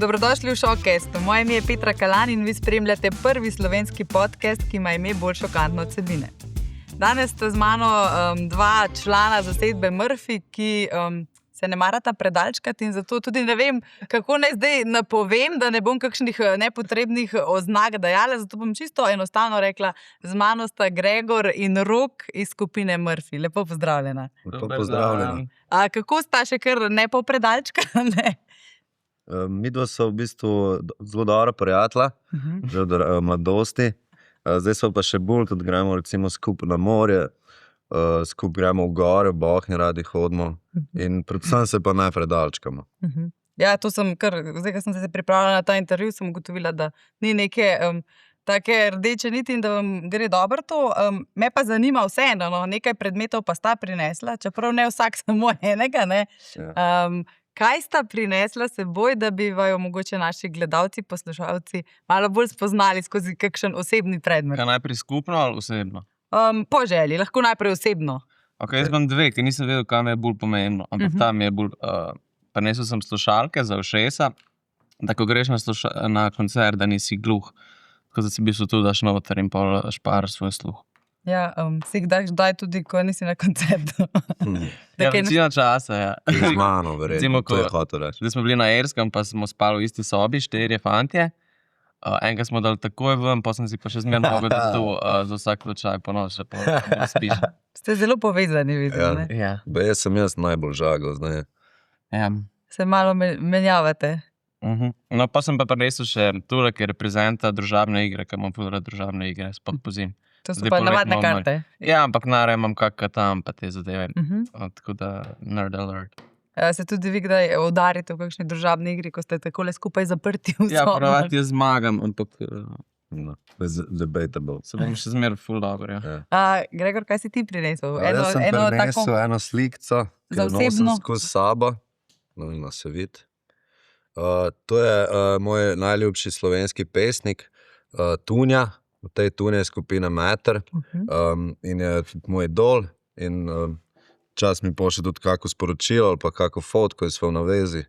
Dobrodošli v Showcastu. Moje ime je Petra Kalan in vi spremljate prvi slovenski podcast, ki ima ime bolj šokantno od vsebine. Danes sta z mano dva člana zasedbe Murphy, ki se ne marata predalčkati in zato tudi ne vem, kako naj zdaj napovem, da ne bom kakšnih nepotrebnih oznak dajala, zato bom čisto enostavno rekla, z mano sta Gregor in Rok iz skupine Murphy. Lepo pozdravljena. Lepo pozdravljena. Kako sta še kar ne po predalčkane? Midva so v bistvu zelo dobra prijatelja, že od mladosti. Zdaj so pa še bolj, tudi gremo recimo skupaj na morje, skupaj gremo v gore, v Bohinj radi hodimo in predvsem se pa ne predalčkamo. Ja, to sem kar, zdaj, ko sem se pripravljala na ta intervju, sem ugotovila, da ni neke take rdeče niti in da vam gre dobro to. Me pa zanima vseeno, nekaj predmetov pa sta prinesla, čeprav ne vsak samo enega, ne? Ja. Kaj sta prinesla seboj, da bi vaju mogoče naši gledalci, poslušalci malo bolj spoznali skozi kakšen osebni predmet? Kaj najprej skupno ali osebno? Po želji, lahko najprej osebno. Ok, jaz imam dve, ker nisem vedel, kaj mi je bolj pomembno, ampak tam je bolj, prinesel sem slušalke za ušesa, da ko greš na koncert, da nisi gluh, tako da si v bistvu tu daš noter in pol šparaš svoj sluh. Ja, si jih daj tudi, ko nisi na koncertu. Ja, večina časa, ja. Z mano, verjetno, to je hotel reči. Zdaj smo bili na Irskem, pa smo spali v isti sobi, 4 fantje. Enega smo dali takoj ven, pa sem si pa še zmerno mogel tu za vsak slučaj ponos, še pa spiš. Ste zelo povezani, vidim, ne? Ja. Jaz sem najbolj žagal, zdaj. Ja. Se malo menjavate. No, pa sem pa prinesel še tule, ki reprezenta družabne igre, ki imam povedal družabne igre, spod po zim. To so pa navadne karte. Ja, ampak imam kakšne tam pa te zadeve. Tako da, nerd alert. Se tudi vi kdaj udarite v kakšni družabni igri, ko ste takole skupaj zaprti v sobi? Ja, pravati jaz zmagam, ampak Debatable. se bom še zmer ful dobro, ja. Gregor, kaj si ti prinesel? Jaz sem prinesel eno slikco, ki Za jo nosim osebno? skozi sabo. No, se vidi. To je moj najljubši slovenski pesnik, Tunja. V tej Tunji je skupina Meter in je tudi moj idol in čas mi pošlje tudi kako sporočilo ali pa kako fotko iz svoje navezi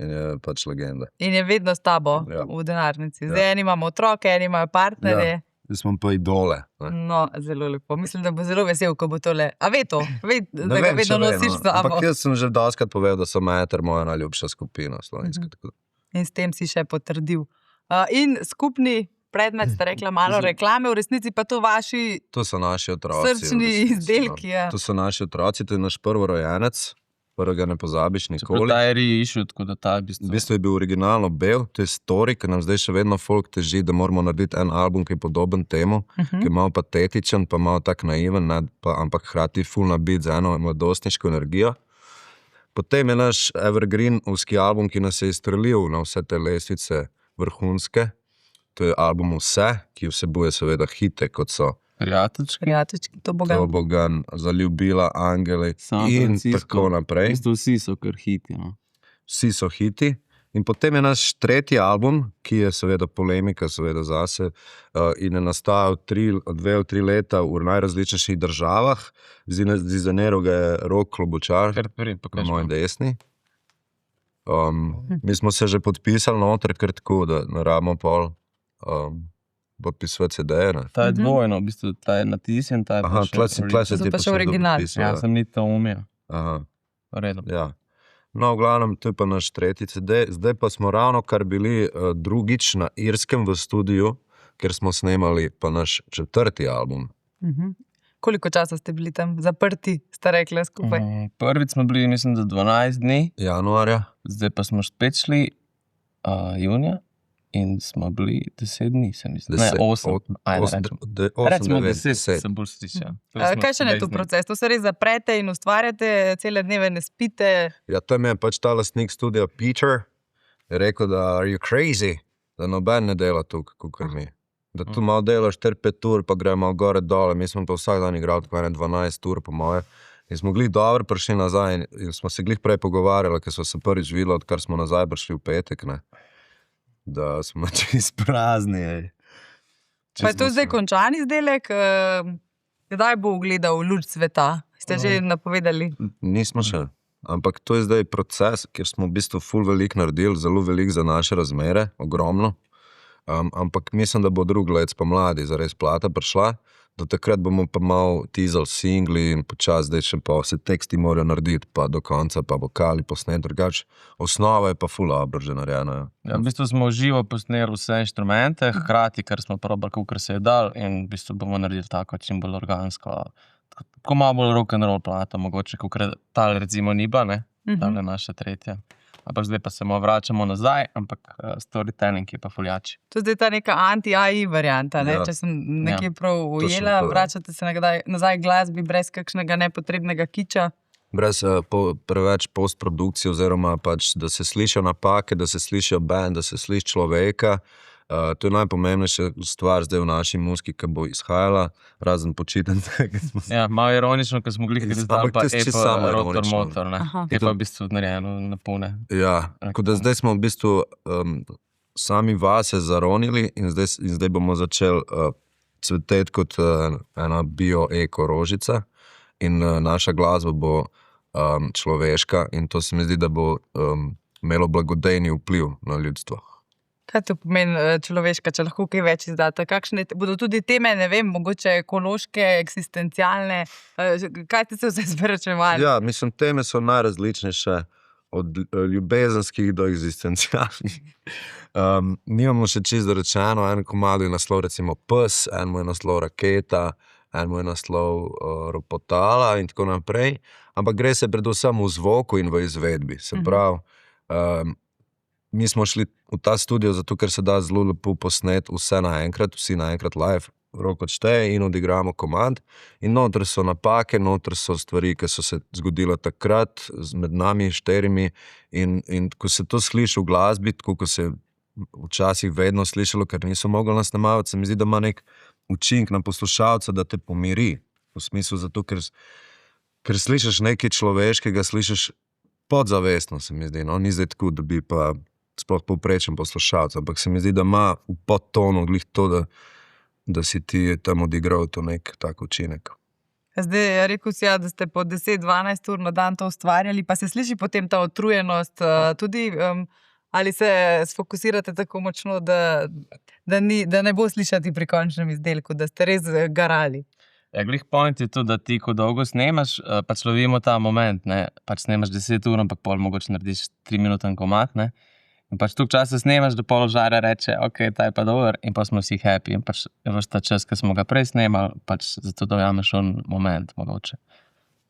in je pač legenda. In je vedno s tabo v denarnici. Zdaj eni imamo otroke, eni imajo partnerje. Zdaj smo pa idole. No, zelo lepo. Mislim, da bo zelo vesel, ko bo tole. A ve to? Da ga vedno nosiš s tabo. Ampak jaz sem že doskrat povedal, da so Meter moja najljubša skupina slovenska. In s tem si še potrdil. In skupni predmet, ste rekla, malo reklame, v resnici pa to vaši To so naši otroci. srčni izdelki. Ja. To so naši otroci, to je naš prvorojenec, prvega ne pozabiš nikoli. Ta je reissue, tako da ta je V bistvu je bil originalno bel, to je story, ker nam zdaj še vedno folk teži, da moramo narediti en album, ki je podoben temu, ki je malo patetičen, pa malo tak naiven, ampak hkrati full nabit z eno mladostniško energijo. Potem je naš evergreenovski album, ki nas je izstrelil na vse te lestvice vrhunske. To je album Vse, ki vsebuje seveda hite, kot so Prijateljčki. Tobogan, Zaljubila, Angeli in tako naprej. V bistvu vsi so kar hiti, no. Vsi so hiti. In potem je naš tretji album, ki je seveda polemika, seveda zase, in je nastajal 2 ali 3 leta v najrazličnejših državah. Dizajniral ga je Rok Klobučar, na moji desni. Mi smo se že podpisali noter, ker tako, da ne rabimo pol podpisovati CD-je. Ta je dvojno, v bistvu, ta je natisnjen, ta je pa še original. Ja, sem ni to umil. V redu. Ja. No, v glavnem, to je pa naš tretji CD. Zdaj pa smo ravno kar bili drugič na Irskem v studiu, ker smo snemali pa naš 4. album. Koliko časa ste bili tam zaprti, ste rekli skupaj? Prvič smo bili, mislim, da 12 dni. Januarja. Zdaj pa smo spet šli junija in smo bili 10 dni, se mislim. Ne, 8. Recimo 10, se bolj stiša. Kaj še ne tu proces? To se res zaprete in ustvarjate, cele dneve ne spite? Ja, tam je pač ta lastnik studia Peter, je rekel, da are you crazy, da noben ne dela tukaj, kakor mi. Da tu malo delaš 4-5 ur, pa gremo gore dole, mi smo pa vsak dan igrali tako 12 ur po moje. In smo glih dobro prišli nazaj in smo se glih prej pogovarjali, ker smo se prvič videli, odkar smo nazaj prišli v petek, ne. Da smo čist prazni. Pa je to zdaj končan izdelek? Kdaj bo ugledal luč sveta? Ste že napovedali? Nismo še. ampak to je zdaj proces, kjer smo v bistvu ful veliko naredili, zelo veliko za naše razmere, ogromno. Ampak mislim, da bo drugo let spomladi zares plata prišla. Do takrat bomo pa malo tizali singli in počas zdaj še pa vse teksti morajo narediti, pa do konca pa vokali posnet drugače. Osnova je pa ful dobro že narejena. Ja, v bistvu smo živo posneli vse inštrumente, hkrati, kar smo probali, kakor se je dal, in v bistvu bomo naredili tako čim bolj organsko. Tako malo bolj rock'n'roll plata, mogoče, kakor tale recimo ni bila, ne? Tale naša tretja. Ampak zdaj pa se vračamo nazaj, ampak storytelling je pa fuljači. To je zdaj ta neka anti-AI varianta, ne? Ja. Če sem nekje prav ujela, to, ja. vračate se nazaj glasbi brez kakšnega nepotrebnega kiča. Brez preveč postprodukcije oziroma pač, da se slišijo napake, da se slišijo band, da se sliši človeka. To je najpomembnejša stvar zdaj v naši muziki, ki bo izhajala, razen počitnice. Ja, malo ironično, ko smo glih izdali pa to je čisto samo rotor ironično. motor, ne? Je pa v bistvu narejeno na pune. Ja, tako da zdaj smo v bistvu sami vase zaronili in zdaj bomo začeli cveteti kot ena bio-eko rožica in naša glasba bo človeška in to se mi zdi, da bo imelo blagodejni vpliv na ljudstvo. Kaj to pomeni človeška, če lahko kaj več izdate? Kakšne bodo tudi teme, ne vem, mogoče ekološke, eksistencialne? Kaj ste se vse zberačevali? Ja, mislim, teme so najrazličnejše, od ljubezenskih do eksistencialnih. Nimamo še čisto rečeno, en komad je naslov recimo Pes, en mu je naslov Raketa, en mu je naslov Ropotala in tako naprej. Ampak gre se predvsem v zvoku in v izvedbi. Se pravi, mi smo šli v ta studio zato, ker se da zelo lepo posnet vse naenkrat, vsi naenkrat live, rok odšteje in odigramo komad. In noter so napake, noter so stvari, ki so se zgodile takrat med nami štirimi in ko se to sliši v glasbi, tako ko se včasih vedno slišalo, ker niso mogli nas snemavati, se mi zdi, da ima nek učink na poslušalca, da te pomiri. V smislu zato, ker slišiš nekaj človeškega, slišiš podzavestno, se mi zdi. No, ni zdaj tako, da bi pa sploh povprečen poslušalec, ampak se mi zdi, da ima v podtonu glih to, da si ti tam odigral to nek tak učinek. Zdaj, rekel si, da ste po 10-12 ur na dan to ustvarjali, pa se sliši potem ta utrujenost tudi, ali se sfokusirate tako močno, da ne bo slišati pri končnem izdelku, da ste res garali? Ja, glih point je to, da ti, ko dolgo snemaš, pač lovimo ta moment, ne, pač snemaš 10 ur, ampak pol mogoče narediš 3-minuten komad, ne, in pač toliko časa snemaš, da pol žarja reče, ok, ta je pa dober, in pa smo vsi happy, in pač je veš ta čas, ki smo ga prej snemali, pač zato dojameš on moment, mogoče.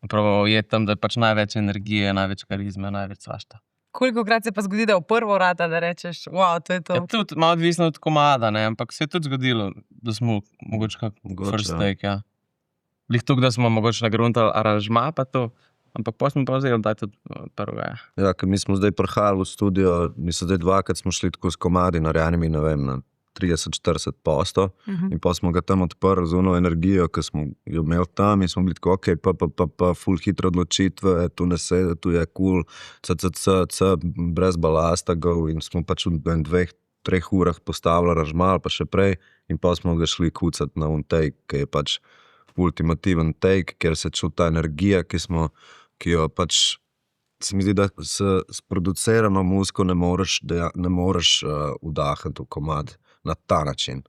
In prav je tam, da je pač največ energije, največ karizme, največ svašta. Kolikokrat se pa zgodi, da v prvo rata, da rečeš, wow, to je to? Ja, tudi malo odvisno od komada, ne, ampak se je tudi zgodilo, da smo mogoče kak first take, ja. Lih tukaj, da smo mogoče nagruntali aranžma pa to, ampak pa smo pa vzeli, da je tudi prvega. Ja, ker mi smo zdaj prihajali v studio, mislim, zdaj dvakrat smo šli tako s komadi narejenimi, ne vem, na 30-40%, in pa smo ga tam odprli z ono energijo, ki smo jo imeli tam in smo bili tako, ok, pa ful hitre odločitve, tu ne sede, tu je cool, brez balasta go, in smo pač v 2-3 urah postavili aranžma, pa še prej, in pa smo ga šli kucati na un take, ki je pač ultimativen take, kjer se čuti ta energija, ki jo pač se mi zdi, da s producirano muziko ne moreš vdahniti v komad na ta način.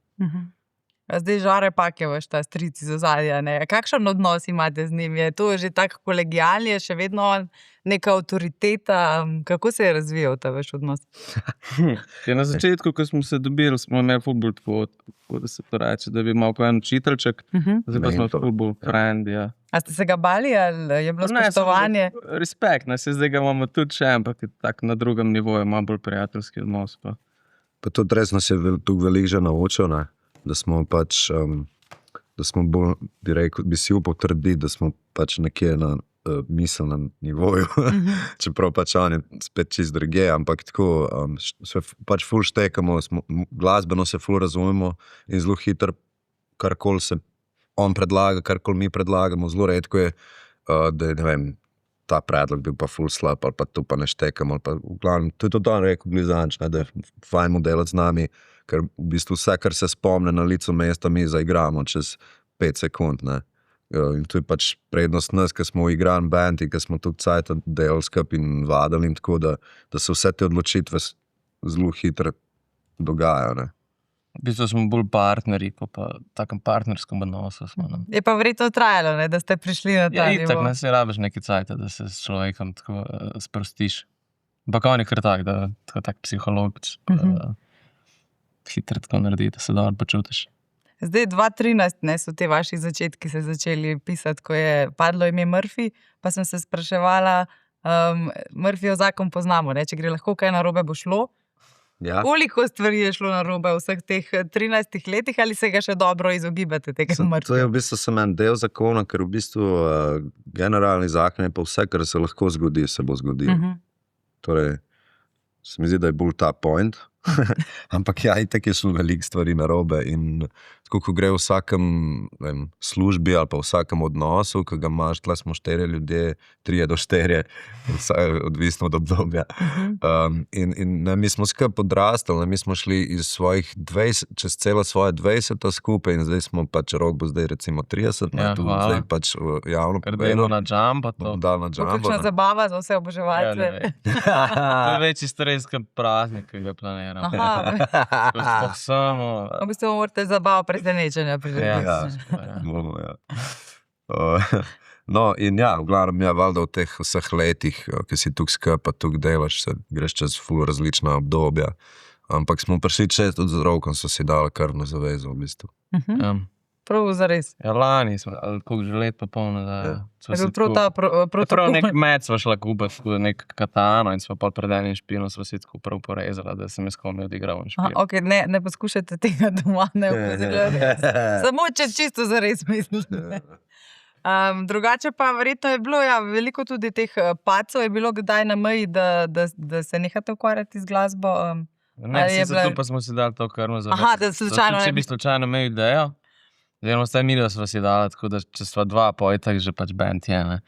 Zdaj Žare Pak je vaš ta stric iz ozadja, ne? Kakšen odnos imate z njim? Je to že tak kolegialni, je še vedno neka avtoriteta? Kako se je razvijal ta vaš odnos? Ja, na začetku, ko smo se dobili, smo imeli futbol tako, da se to reče, da bi imel en učiteljček, zdaj pa smo futbol friend, ja. A ste se ga bali, ali je bilo spoštovanje? Respekt, ne, se zdaj ga imamo tudi še, ampak je tak na drugem nivoju, malo bolj prijateljski odnos. Pa tudi res nas je tukaj veliko že naučil, ne? Da smo pač, da smo bolj, bi si upal trditi, da smo pač nekje na miselnem nivoju, čeprav pač on je spet čist druge, ampak tako, se pač ful štekamo, glasbeno se ful razumemo in zelo hitro, karkoli se on predlaga, karkoli mi predlagamo, zelo redko je, da je, ne vem, ta predlog bil pa ful slab, ali pa tu pa ne štekamo, ali pa v glavnem, to je to on rekel Glizanč, da je fajn delati z nami, ker v bistvu vse, kar se spomne na licu mesta, mi zaigramo čez 5 sekund, ne. In to je pač prednost nas, ki smo igran band in ki smo tudi cajt delali skupaj in vadili, in tako da se vse te odločitve zelo hitro dogajajo. Ne? V bistvu smo bolj partnerji, pa takem partnerskem odnosu smo. Ne? Je pa verjetno trajalo, ne, da ste prišli na ta Ja, itak nivo. ne se rabiš neki cajt, da se s človekom tako sprostiš. Ampak on je kar tak, da tako tak psiholog, hitro tako naredi, da se dobro počutiš. Zdaj 2013, ne, so te vaši začetki se začeli pisati, ko je padlo ime Murphy, pa sem se spraševala, Murphyjev zakon poznamo, ne, če gre lahko kaj narobe, bo šlo. Ja. Koliko stvari je šlo narobe v vseh teh 13 letih, ali se ga še dobro izogibate tega To je Murphyja? v bistvu samo en del zakona, ker v bistvu generalni zakon je pa vse, kar se lahko zgodi, se bo zgodilo. Torej, se mi zdi, da je bolj ta point. Ampak ja, itak je šlo veliko stvari narobe in tako, ko gre v vsakem službi ali pa v vsakem odnosu, ki ga imaš, tle smo 4 ljudje, 3 do 4, odvisno od obdobja. In ne, mi smo skupaj odrastali, ne, mi smo šli iz svojih 20, čez celo svoje 20 skupaj in zdaj smo pač, Rok bo zdaj recimo 30, Ja, tu hvala. zdaj pač javno Ker dajmo na jump, pa to. bom dal na Bo džambo. kakšna zabava za vse Ja, oboževalce? ne vem. To je večji stres, kot praznik, ki ga planiram. Aha, Samo, v bistvu morate zabavo presenečenja prirediti. ja. Bomo, ja. No, in ja, v glavnem, ja, valjda v teh vseh letih, ki si tukaj skupaj, pa tukaj delaš, greš čez ful različna obdobja. Ampak smo prišli čez tudi z Rokom, so si dali krvno zavezo v bistvu. Ja. Prav zares. Ja, lani smo, ali koliko že let pa polno, da Ja. smo Je si bil prav tako- ta Prav protokol. nek med sva šla kupiti, tako nek katano in sva pol pred enim špilom sva si tako prav porezala, da sem jaz komi odigral en Aha, špil. okay, ne poskušajte tega doma, ne opozorjate. Samo če čisto zares mislite. Drugače pa verjetno je bilo veliko tudi teh padcev, je bilo kdaj na meji, da se nehate ukvarjati z glasbo. Ne, Ali je sicer bila- tu pa smo si dali to krvno zavezo. Aha, da slučajno Če ne bi slučajno imel idejo, oziroma vsaj midva sva si dala, tako da če sva dva, pa je tak že pač band je, ne.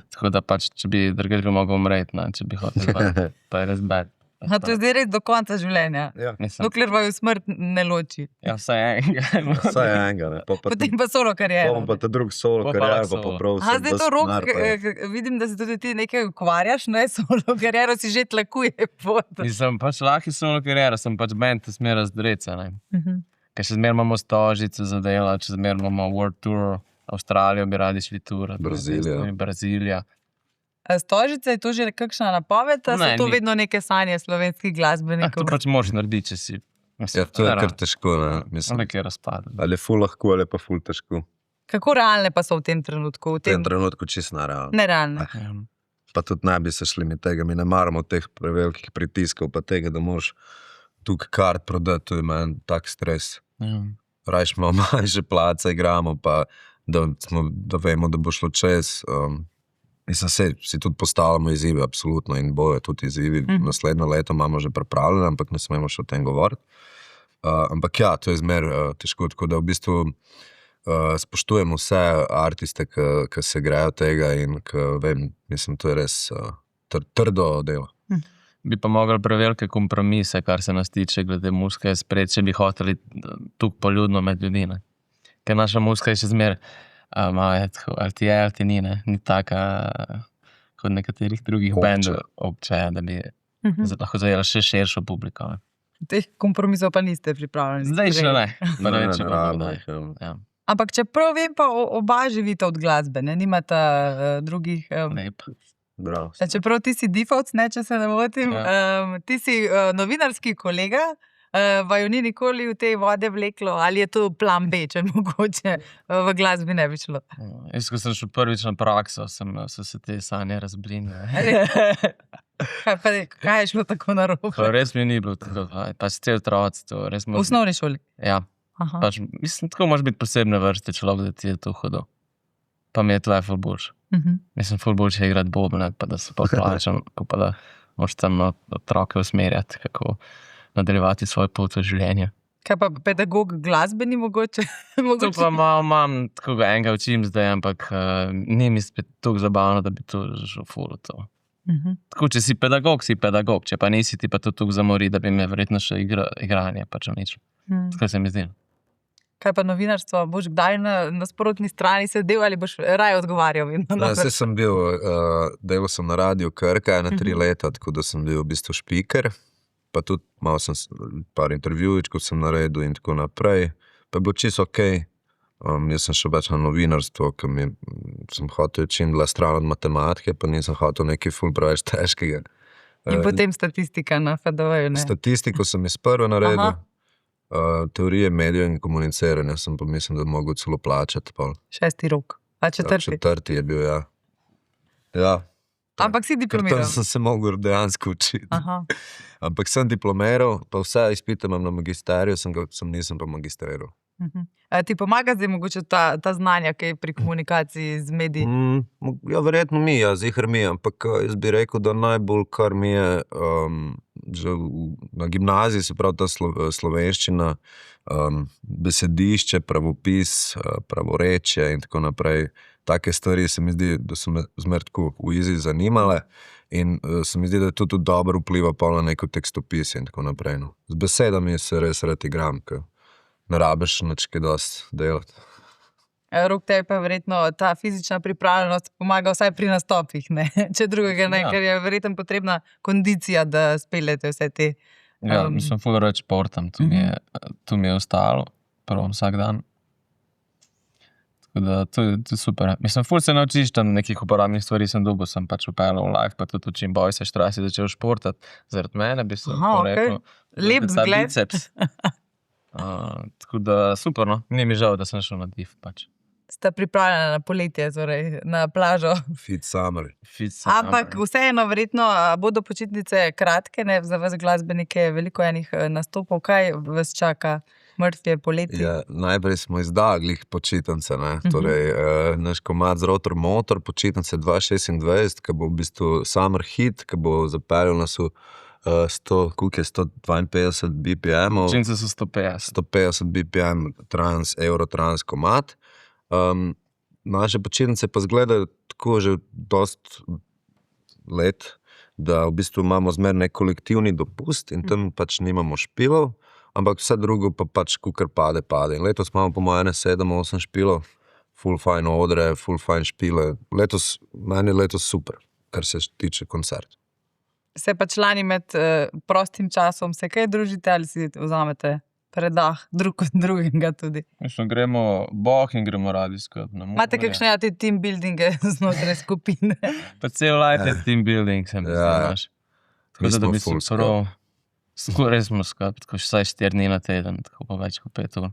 Tako da pač, če bi drugač bi mogel umreti, ne, če bi hotel band, pa je res bad. Aha, to je zdaj res do konca življenja. Ja, Mislim, Dokler vaju smrt ne loči. ja, vsaj enega. vsaj enega, ne. Potem pa solo kariero. Pa ta drug solo, Pa kar pa je, pa solo. poprav Aha, zdaj to Rok, vidim, da se tudi ti nekaj ukvarjaš, ne, solo kariero si že tlakuje pot. Nisem pač lahko solo kariera, sem pač band smer razdreca, ne. Ker še zmer imamo stožice za dela, še zmer imamo World Tour, Avstralijo bi radi šli tur, Brazilija. Stožica je to že kakšna napoved, ali Ne, so to ni. vedno neke sanje slovenskih To glasbenikov? pač moraš narediti, če si. Ja, to je kar težko, ne. Mislim, Nekaj razpada. ali je ful lahko, ali je pa ful težko. Kako realne pa so v tem trenutku? V V tem tem trenutku čisto nerealno. nerealne. Ja. Pa tudi ne bi se šli mi tega, mi ne maramo teh prevelikih pritiskov, pa tega, da moraš tukaj kart prodati, to je meni tak stres. Ja. Rajš imamo manjše place, igramo, pa da vemo, da bo šlo čez. Mislim, si tudi postavljamo izzive, absolutno, in bojo tudi izzivi. Naslednjo leto imamo že pripravljene, ampak ne smemo še o tem govoriti. Ampak ja, to je zmer težko, tako da v bistvu spoštujemo vse artiste, ki se grejo tega in vem, mislim, to je res trdo delo. Bi pa mogli prevelike kompromise, kar se nas tiče, glede muzike, sprejeti, če bi hoteli tukaj poljudno med ljudi. Ne? Ker naša muzika je še zmer, malo je tako, ali ti ni, ne? Ni taka kot nekaterih drugih Obče. bendov, obče, da bi lahko zajela še širšo publiko. Ne? Teh kompromisov pa niste pripravljeni. Zdaj še ne. Pa ne Ne, vem, če ne bomo rabimo kdaj. jih, Ja. Ampak čeprav vem, pa oba živita od glasbe, ne nimata drugih. Lep. Bravo. Čeprav ti si default, ne, če se ne motim, ti si novinarski kolega, vaju ni nikoli v tej vode vleklo, ali je to plan B, če mogoče v glasbi ne bi šlo. Jaz, ko sem šel prvič na prakso, so se te sanje razblinile. Kaj je šlo tako narobe? To res mi ni bilo tako, pač cel otroci to. Res V osnovni šoli. Ja, Aha. pač, mislim, tako moraš biti posebne vrste človek, da ti je to hudo. Pa mi je tle ful boljše. Mislim, ful boljše je igrati bobne, pa da se pa plačam, ko pa da moraš tam otroke usmerjati, kako nadaljevati svoje pot v življenju. Kaj pa pedagog glasbeni mogoče? To pa malo imam, tako ga enega učim zdaj, ampak ni mi spet tako zabavno, da bi to že ful to. Tako, če si pedagog, če pa nisi, ti pa to tako zamori, da bi me verjetno še igranje pač nič. Tako se mi zdi. Kaj pa novinarstvo? Boš kdaj na nasprotni strani sedel ali boš raje odgovarjal? Saj sem bil, delal sem na Radiu Krka 3 leta, tako da sem bil v bistvu špiker. Pa tudi malo sem par intervjujčkov sem naredil in tako naprej. Pa je bilo čisto okej. Jaz sem šel več na novinarstvo, ker sem hotel čim bila stran od matematike, pa nisem hotel nekaj ful preveč težkega. In potem statistika na FDV-ju, ne? Statistiko sem iz prve naredil. Teorije medijev in komuniciranja sem pa mislim, da mogel celo plačati. 6. rok. A 4. 4. je bil, ja. Ja. Ampak si diplomiral. Tam sem se mogel dejansko učiti. Aha. Ampak sem diplomiral, pa vse izpite imam na magisteriju, nisem pa magistriral. Ti pomaga zdaj mogoče ta znanja, kaj pri komunikaciji z mediji? Ja, verjetno mi, zihar mi, ampak jaz bi rekel, da najbolj, kar mi je že na gimnaziji, se pravi ta slovenščina, besedišče, pravopis, pravorečje in tako naprej. Take stvari se mi zdi, da so me zmer tako v izi zanimale in se mi zdi, da to tudi dobro vpliva pa na neko tekstopis in tako naprej. No. Z besedami se res rad igram, ker ne rabiš nič kaj dosti delati. Rok, tebi pa verjetno ta fizična pripravljenost pomaga vsaj pri nastopih, ne? Če drugega ne, ker je verjetno potrebna kondicija, da speljete vse te. Ja, mislim, ful rad športam, to mi je ostalo, prav vsak dan. Tako da, to je super. Mislim, ful se naučiš tam nekih uporabnih stvari, sem pač upeljal v live, pa tudi učim boj se štrasi, začel športati. Zaradi mene bi se rekel. Lep zgled. Biceps. Tako da, super, no. Ni mi žal, da sem šel na div, pač. Sta pripravljena na poletje, torej na plažo. Fit summer. Ampak vseeno, verjetno bodo počitnice kratke, ne, za vas glasbenike veliko enih nastopov. Kaj vas čaka? Murphy poleti. Ja, najprej smo izdali počitnice, ne. Torej, naš komad z Rotor Motor, počitnice 2026, ki bo v bistvu summer hit, ki bo zapeljal nas v 152 BPM-ov. Počitnice so 150. 150 BPM Eurotrans komad. Naše počitnice pa zgledajo tako že dost let, da v bistvu imamo zmer nek kolektivni dopust in tam pač nimamo špilov, ampak vse drugo pa pač kukar pade. In letos imamo po moje 7-8 špilov, full fine odre, full fine špile. Meni je letos super, kar se tiče koncerta. Se pa člani med prostim časom se kaj družite ali si vzamete predah drug od drugega tudi? Mislim, gremo boh in gremo radi skupaj. Imate kakšne te team buildinge znotraj skupine? Pa cel life je team building, se mi znaš. Tako da mislim, skoraj smo skupaj, tako vsaj 4 dni na teden, tako pa več kot 5 ur.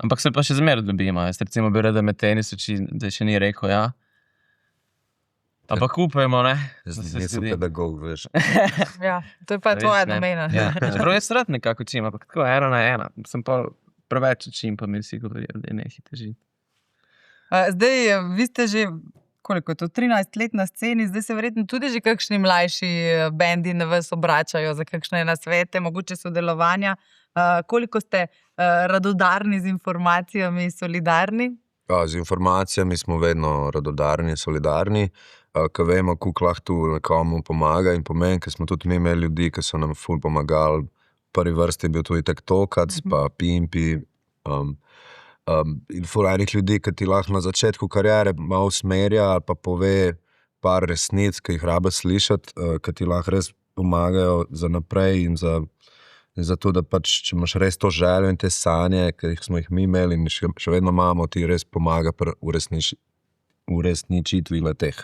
Ampak se pa še zmeraj dobimo. Jaz recimo bi rada med tenisu, da še ni rekel, ja. Ampak upajmo, ne? Nisem pedagog, veš. Ja, to je pa tvoja domena. Ja, čeprav jaz rad nekako učim, ampak tako 1 na 1. Sem pa preveč učim, pa mi vsi govorijo, da je nekaj teži. Zdaj, vi ste že, koliko je to, 13 let na sceni, zdaj se verjetno tudi že kakšni mlajši bendi na vas obračajo za kakšne nasvete, mogoče sodelovanja. Koliko ste radodarni z informacijami, solidarni? Ja, z informacijami smo vedno radodarni, solidarni. Ko vemo, koliko lahko tu nekomu pomaga in pomeni, ker smo tudi mi imeli ljudi, ki so nam ful pomagali. V prvi vrsti je bil tudi Tektokac, pa Pimpi in ful enih ljudi, ki ti lahko na začetku kariere malo usmerja ali pa pove par resnic, ki jih rabe slišati, ki ti lahko res pomagajo za naprej in za to, da pač, če imaš res to željo in te sanje, ki smo jih mi imeli in še vedno imamo, ti res pomaga pri uresničitvi le-teh.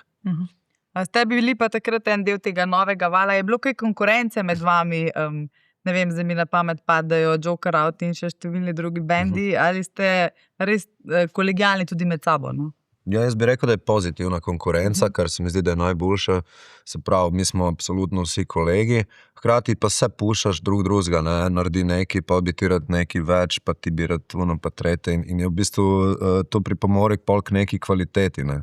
Ste bili pa takrat en del tega novega vala. Je bilo kaj konkurence med vami? Ne vem, zdaj mi na pamet padajo Joker Out in še številni drugi bendi. Ali ste res kolegijalni tudi med sabo? No? Ja, jaz bi rekel, da je pozitivna konkurenca, kar se mi zdi, da je najboljša. Se pravi, mi smo absolutno vsi kolegi, hkrati pa se pušaš drugega, ne, naredi nekaj, pa bi ti rad nekaj več, pa ti bi rad ono pa trete in je v bistvu to pripomore k neki kvaliteti, ne.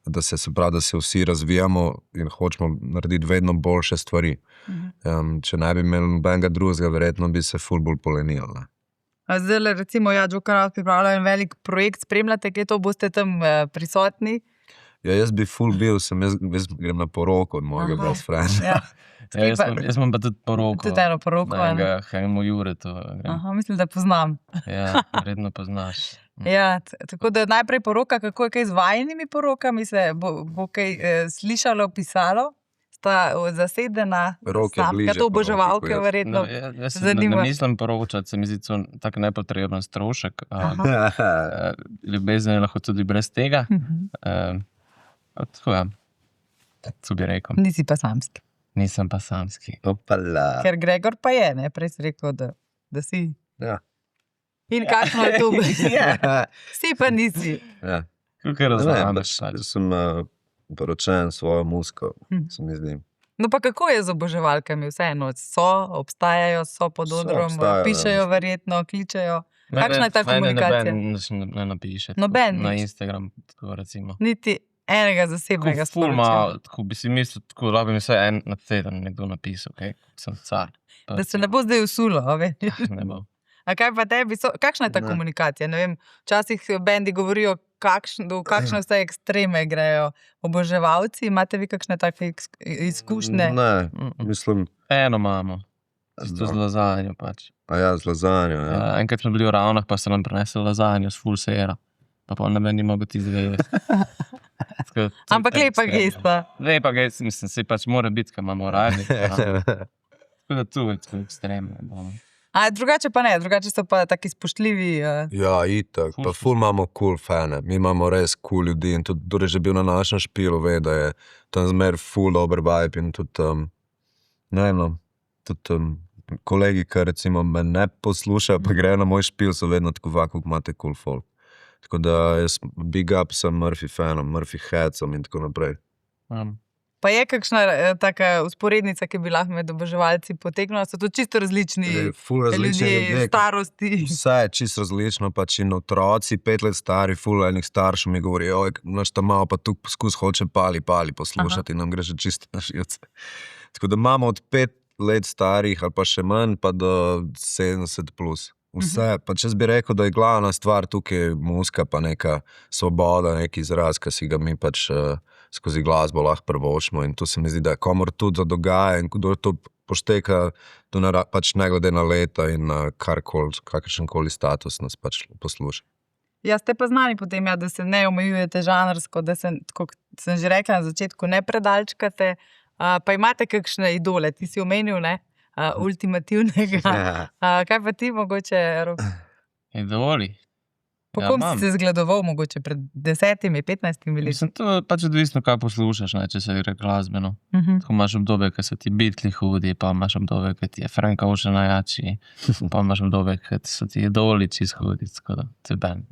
Da se pravi, da se vsi razvijamo in hočemo narediti vedno boljše stvari. Če ne bi imeli nobenega drugega, verjetno bi se ful bolj polenili, ne. Zdaj, recimo, Joker Out pripravlja en velik projekt, spremljate, kaj to boste tam prisotni? Ja, jaz bi full bil, jaz grem na poroko od mojega Aha. best frienda. Ja. Ja, jaz imam pa tudi poroko. Tudi eno poroko. a ne? Hajmo Juretu. Aha, mislim, da poznam. Ja, verjetno poznaš. Ja, tako da najprej poroka, kako je kaj z vajnimi porokami, se bo kaj slišalo, pisalo, sta zasedena, Rok je bližje to poroki, oboževalke kot jaz. verjetno. Jaz zanima. ne mislim poročati, se mi zdi to tak nepotreben strošek. Ljubezen je lahko tudi brez tega. Tako ja, to bi rekel. Nisi pa samski. Nisem pa samski. Opala. Ker Gregor pa je, ne? Prej si rekel, da si. Ja. In kakšno je to? Si pa nisi. Ja. Kako razumeš? Jaz sem poročen s svojo musko, se mi zdi. No pa kako je z oboževalkami? Vseeno obstajajo, so pod odrom, obstajajo, pišejo verjetno, kličejo. Kakšna je ta komunikacija? Ne napiše. Noben Na nič. Instagram, tako recimo. Niti enega zasebnega Ful sporočila. malo, tako bi si mislil, tako da bi mi vsaj en na teden nekdo napisal, okay? Sem car. Pa Da se ne bo zdaj usulo, a veš. ne bo. A kaj pa tebi? Kakšna je ta Ne. komunikacija? Ne vem, včasih bendi govorijo, v kakšne vse ekstreme grejo oboževalci. Imate vi kakšne take izkušnje? Ne, mislim, Eno imamo, to z lazanjo pač. a ja, z lazanjo, ja. Ja, enkrat smo bili v Ravnah, pa so nam prinesli lazanjo s full sera. Pa pol noben ni mogel ti izvedeti. Ampak lepa gesta. Lepa gesta, mislim, se pač mora biti, kaj imamo radi. Tako da tu je tako ekstremno. A drugače pa ne, drugače so pa taki spoštljivi. Ja, itak, pa ful imamo cool fane, mi imamo res cool ljudi in tudi, kdo je že bil na našem špilu, ve, da je tam zmer ful dober vibe in tudi, ne vem, no, tudi kolegi, ki recimo me ne poslušajo, pa grejo na moj špil, so vedno tako kako imate cool folk. Tako da jaz big up sem Murphy fanom, Murphy headsom in tako naprej. Pa je kakšna taka usporednica, ki bi lahko med oboževalci potegnila? So to čisto različni Ful različni ljudje, starosti. Vse je čisto različno, pač in otroci, 5 let stari, ful enih staršev mi govorijo, oj, naš tam malo pa tu poskus hoče pali poslušati in nam gre že čisto na živce. Tako da imamo od 5 let starih ali pa še manj, pa do 70 plus. Vse, pa če bi rekel, da je glavna stvar tukaj muzika, pa neka svoboda, neki izraz, ki si ga mi pač skozi glasbo lahko prvočimo in to se mi zdi, da je komor tudi za dogaja in kdo to pošteka, to pač ne glede na leta in na kakršenkoli status nas pač posluša. Ja, ste pa znani potem, ja, da se ne omejujete žanrsko, da se, kot sem že rekla na začetku, ne predalčkate, pa imate kakšne idole, ti si omenil, ne? Ultimativnega. Kaj pa ti mogoče, Rok? Idoli. Po kom si se zgledoval mogoče pred 10-15 leti? Mislim, to je pač odvisno, kaj poslušaš, ne, če se gre glasbeno. Tako imaš obdobje, ko so ti Beatli hudi, pa imaš obdobje, ko ti je Frank Ocean najjači, pa imaš obdobje, ko so ti idoli čist hudi, tako da to je band.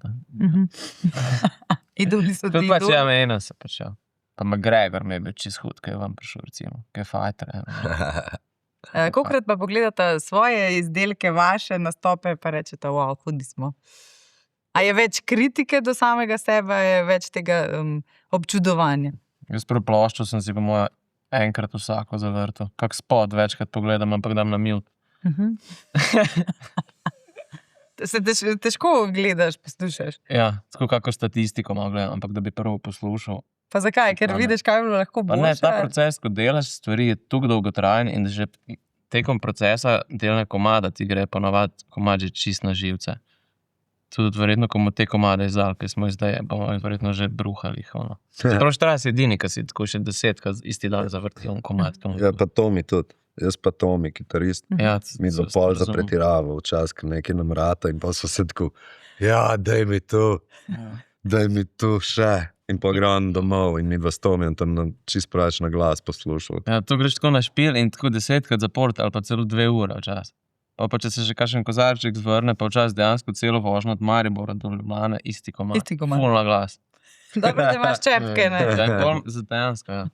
Idoli so ti To idoli. pač ja, mena se pač ja. Pa McGregor mi je bil čist hud, ko je vam prišel recimo, ko je fighter. Kolikrat pa pogledate svoje izdelke, vaše nastope, pa rečete, wow, hudi smo. A je več kritike do samega sebe, je več tega občudovanja? Jaz pri plošču sem si po moje enkrat vsako zavrtel. Kak spot večkrat pogledam, ampak dam na mute. Se težko gledaš, poslušaš? Ja, tako kako statistiko malo gledam, ampak da bi prvo poslušal. Pa zakaj? Ker vidiš, kaj bi bilo lahko Pa ne, boljše? ta proces, ko delaš stvari, je tako dolgotrajen in da že tekom procesa delne komada ti gre ponavadi komad že čist na živce. Tudi verjetno, ko bomo te komade izdali, ki smo zdaj, bomo verjetno že bruhali. Čeprav Štras je edini, ki si tako še 10 isti dan zavrtil komad. Ja, pa Tomi tudi. Jaz pa Tomi, kitarist. Ja, Mi do pol zapretirava včasih, ker nekaj nam rata in pa so se tako, ja, daj mi tu še. In pa grem domov in mi dva s Tomijem tam čist pravič na glas poslušal. Ja, to greš tako na špil in tako 10krat zaport ali pa celo 2 ure včasih. Pa če se že kakšen kozarček zvrne, pa včasih dejansko celo vožnjo od Maribora do Ljubljane, isti komad. Isti komad. Ful na glas. Dobro, da imaš čepke, ne? Dejansko, ja.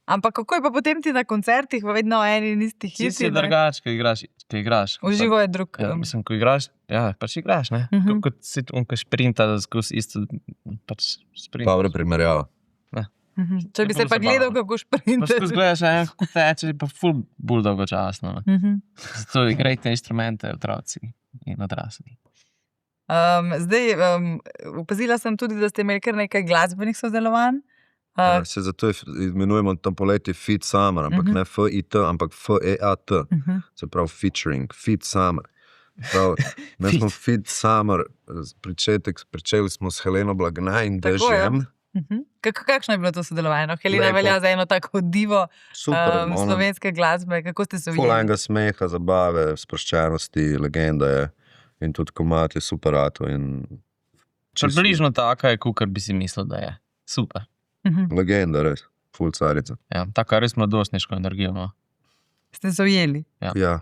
Ampak kako je pa potem ti na koncertih, pa vedno eni in isti Ti si hiti? drugač, ko igraš. V živo je drug. Ja, mislim, ko igraš, ja, pač igraš, ne? Kot si unka šprinta, da skozi isto, pač šprinta. Dobre primerjava. Če bi se pa gledal, kako Pa šprintaš. skozi gledaš, kako teče, pa ful bolj dolgočasno. Zato igrajte inštrumente, otroci in odrasli. Zdaj, opazila sem tudi, da ste imeli kar nekaj glasbenih sodelovanj. Se zato imenujemo tam poletje Fit Summer, ampak ne FIT, ampak FEAT. Se pravi featuring, Fit Summer. Mi smo Fit Summer, pričeli smo s Heleno Blagnaj in Dežjem. Kakšno je bilo to sodelovanje? Helena velja za eno tako divo slovenske glasbe. Kako ste se ujeli? Ful enega smeha, zabave, sproščenosti, legenda je. In tudi komad je super rato. Približno taka je, kakor bi si mislil, da je. Super. Legenda, res. Ful carica. Ja, taka res mladostniško energijo ima. Ste se ujeli? Ja.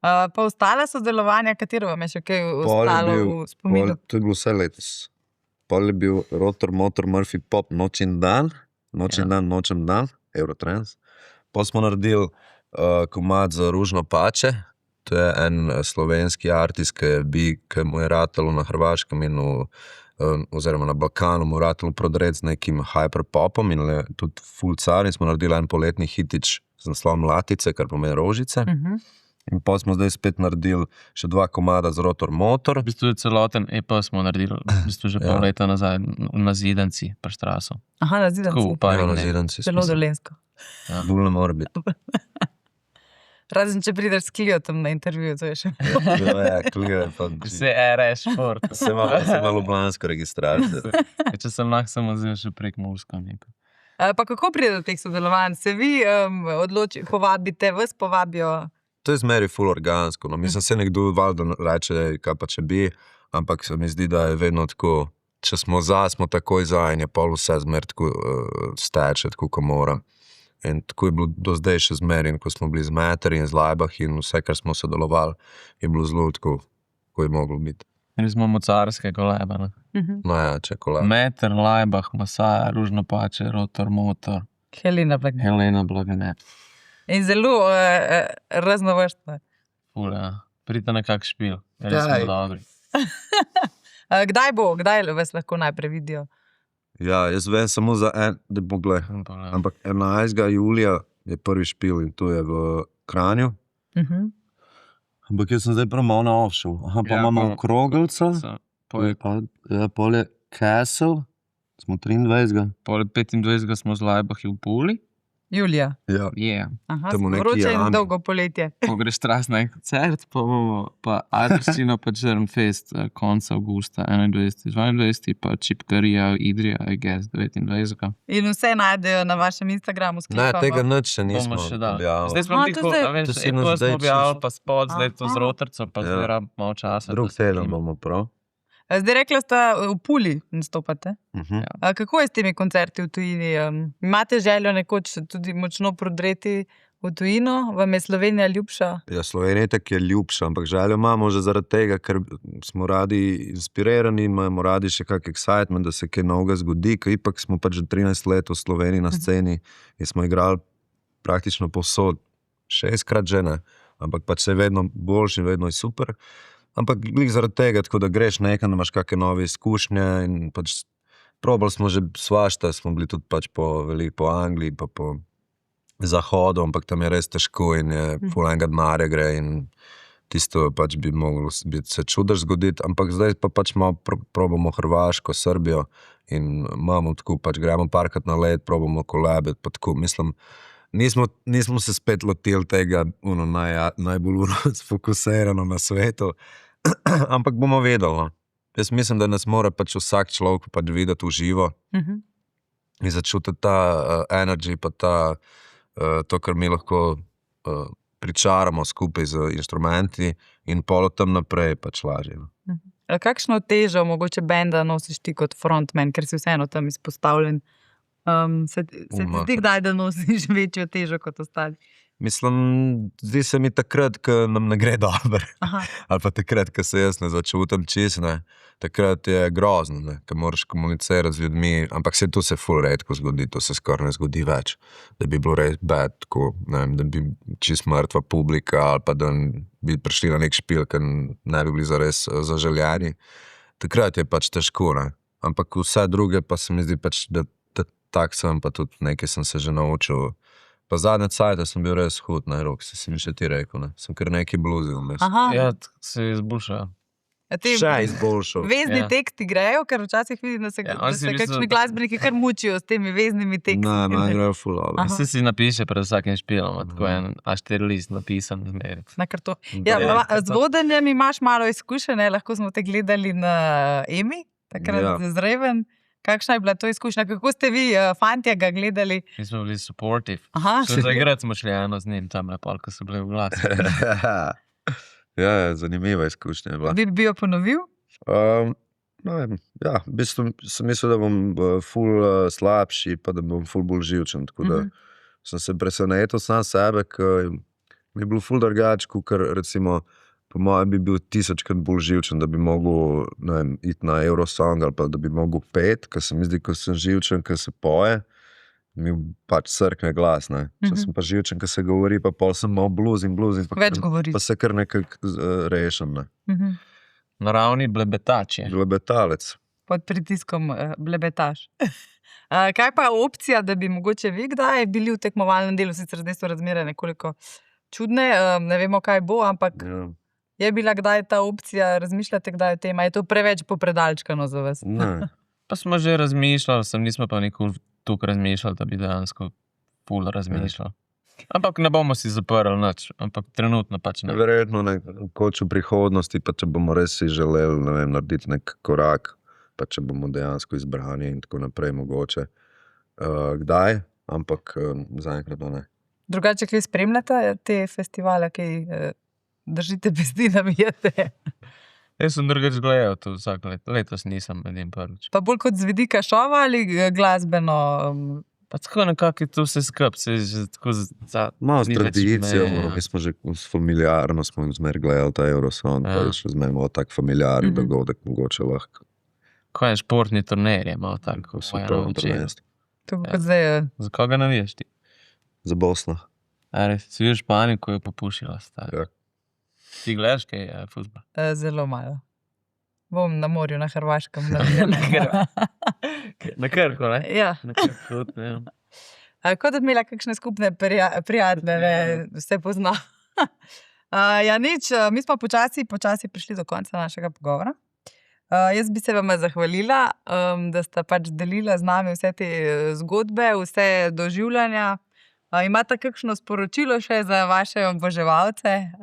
Pa ostale sodelovanja, katero vam je še kaj ostalo v spominu? To je bilo vse letos. Pol je bil Rotor, Motor, Murphy Pop, Noč in dan, Nočem dan, Eurotrans. Pol smo naredili komad za Ružno pače. To je en slovenski artist, ki mu je ratalo na Hrvaškem in oziroma na Balkanu mu ratalo prodret z nekim hyperpopom in tudi full car in smo naredili en poletni hitič z naslovom Latice, kar pomeni rožice. In pa smo zdaj spet naredili še 2 komada z Rotor Motor. V bistvu je celoten EP smo naredili, v bistvu že pol leta nazaj na Zidanci, pri Štrasu. Aha, na Zidanci. Na Zidanci. Zelo dolensko. Bolj ne mora biti. Razen, če prideš s Clio tam na intervju, to je še. Ja, Clio je pa... Vse RS šport. Se ima ljubljansko registracijo. Če sem lahko samo zdaj še prek Mursko nekaj. Pa kako pride do teh sodelovanj? Se vi povabite, vas povabijo? To je zmeri ful organsko. No. Mislim, se nekdo valjda reče, kaj pa če bi, ampak se mi zdi, da je vedno tako, če smo takoj za in je pol vse zmer tako steče, tako ko mora. In tako je bilo do zdaj še zmer in ko smo bili z Meteri in z Lajbah in vse, kar smo sodelovali, je bilo zelo tako, ko je moglo biti. Res smo mocarskega Lajba, ne? No ja, čekolada. Meter, Lajbah, Masaja, Ružno pače, Rotor, Motor. Helena Blagnaj. In zelo raznovrstno. Ful, ja. Pridite na kak špil. Res smo dobri. Kdaj vas lahko najprej vidijo? Ja, jaz vem samo za da poglej. Ampak 11. julija je prvi špil in to je v Kranju. Ampak jaz sem zdaj prav malo na offshore. Aha, pa imamo Krogelca. Pol je Castle. Smo 23. Pol 25. smo z Lajbah v Puli. Julija? Ja. Yeah. Aha, vroče in dolgo poletje. Pa greš Štras na en koncert, pa Adrsino, pa Žermfest konca avgusta, 21. 22. pa Čipkarija, Idrija, I guess, 29. In vse najdejo na vašem Instagramu sklepamo? Ne, tega nič še nismo objavili. Zdaj smo objavili, pa spod, zdaj to z Rotrco, pa zdaj rab malo časa. Drug teden bomo prav. Zdaj rekla sta, v Puli nastopate. Kako je s temi koncerti v tujini? Imate željo nekoč tudi močno prodreti v tujino? Vam je Slovenija ljubša? Ja, Slovenija tak je ljubša, ampak željo imamo že zaradi tega, ker smo radi inspirirani in imamo radi še kak excitement, da se kaj novega zgodi, ker ipak smo pač že 13 let v Sloveniji na sceni in smo igrali praktično povsod, 6-krat že ne, ampak pač se je vedno boljši, vedno je super. Ampak glih zaradi tega, tako da greš nekam, da imaš kakšne nove izkušnje in pač probali smo že svašta, smo bili tudi pač po Angliji, pa po Zahodu, ampak tam je res težko in je ful enega denarja gre in tisto pač bi moglo se čudež zgoditi, ampak zdaj pa pač malo probamo Hrvaško, Srbijo in imamo tako, pač gremo parkrat na let, probamo kolebet, pa tako, mislim, nismo se spet lotili tega najbolj sfokusirano na svetu, ampak bomo vedeli. Jaz mislim, da nas mora pač vsak človek pač videti v živo in začutiti ta energy, pa to, kar mi lahko pričaramo skupaj z instrumenti in pol od tam naprej pač lažje. Kakšno težo mogoče benda nosiš ti kot frontman, ker si vseeno tam izpostavljen? Se ti zdi kdaj, da nosiš večjo težo kot ostali? Mislim, zdi se mi takrat, ko nam ne gre dobro. Ali pa takrat, ko se jaz ne začutim čisto, takrat je grozno, ko moraš komunicirati z ljudmi, ampak se to se ful redko zgodi, to se skoraj ne zgodi več, da bi bilo res bad, tako, ne vem, da bi čisto mrtva publika ali pa da bi prišli na nek špil, ker ne bi bili zares zaželjeni. Takrat je pač težko, ne? Ampak vse druge pa se mi zdi pač, da tak sem, pa tudi nekaj sem se že naučil. Pa zadnje cajte sem bil res hud, Rok, si mi še ti rekel, ne? Sem kar nekaj bluzil. Ja, se izboljšajo. Še izboljšal. Vezni teksti grejo, ker včasih vidim, da se kakšni glasbeniki kar mučijo s temi veznimi teksti. Ne, grejo ful dobro. Vse si napiše pred vsakim špilom, tako en A4 list napisan zmeraj. Na karton. Ja, z vodenjem imaš malo izkušenj, lahko smo te gledali na Emi, takrat z Raven. Kakšna je bila to izkušnja? Kako ste vi, fantje, ga gledali? Mi smo bili supportive. Aha. Še zagrati smo šli eno z njim, tam lepo, ko so bili v glasu. Ja, zanimiva izkušnja je bila. Bi jo ponovil? Ja, v bistvu sem mislil, da bom ful slabši, pa da bom ful bolj živčen, tako da sem se presenetil sam sebe, ker mi je bilo ful drugače, ker recimo po mojem bi bil 1000krat bolj živčen, da bi mogel, ne vem, iti na Eurosong ali pa da bi mogel pet, ker se mi zdi, ko sem živčen, ker se poje, mi pač srkne glas, ne. Če sem pa živčen, ker se govori, pa pol sem malo blues in več govoriš. Pa se kar nekako rešem, ne. Naravni blebetač je. Blebetalec. Pod pritiskom blebetaš. Kaj pa opcija, da bi mogoče vi kdaj bili v tekmovalnem delu, sicer zdaj so razmere nekoliko čudne, ne vemo, kaj bo, ampak je bila kdaj ta opcija, razmišljate kdaj o tem, a je to preveč popredalčkano za vas? Ne. Pa smo že razmišljali, nismo pa nikoli tukaj razmišljali, da bi dejansko ful razmišljali. Ampak ne bomo si zaprli nič, ampak trenutno pač ne. Verjetno nekoč v prihodnosti, pa če bomo res si želeli, ne vem, narediti nek korak, pa če bomo dejansko izbrani in tako naprej mogoče. Kdaj? Ampak zaenkrat ne. Drugače, kaj spremljate te festivale, kaj držite pesti, navijate? Jaz sem drugač gledal to vsak let. Letos nisem edin prvič. Pa bolj kot z vidika šova ali glasbeno? Pa tako nekako je to vse skup. Malo s tradicijo, mi smo že familiarno, smo zmer gledali ta Eurosong, pa še zmer malo tak familiarni dogodek, mogoče lahko. Kaj je športni turnir, je malo tako. Svetovno prvenstvo. Za koga navijaš ti? Za Bosno. Si vidiš Španiju, ko je popušila stari. Ja. Ti gledaš kaj je fuzbal? Zelo malo. Bom na morju, na Hrvaškem. Na Krku, ne? Ja. Na Krku, ne. Kot da bi imela kakšne skupne prijatelje, vse pozna. Ja, nič, mi smo počasi prišli do konca našega pogovora. Jaz bi se vama zahvalila, da sta pač delila z nami vse te zgodbe, vse doživljanja. Imate kakšno sporočilo še za vaše oboževalce?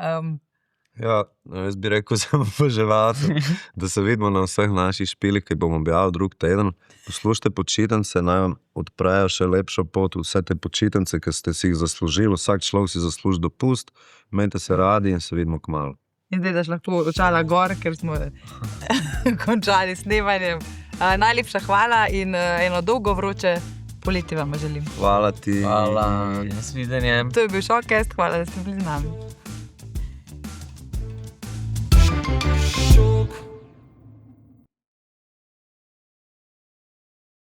Ja, jaz bi rekel za oboževalce, da se vidimo na vseh naših špilih, ki bomo objavili drug teden. Poslušajte počitnice, naj vam odprejo še lepšo pot, vse te počitnice, ki ste si jih zaslužili, vsak človek si zasluži dopust, imejte se radi in se vidimo kmalu. In zdaj daš lahko očala gor, ker smo končali s snemanjem. Najlepša hvala in eno dolgo vroče poletje vam želim. Hvala ti. Hvala, nasvidenje. To je bil Showcast, hvala, da ste bili z nami.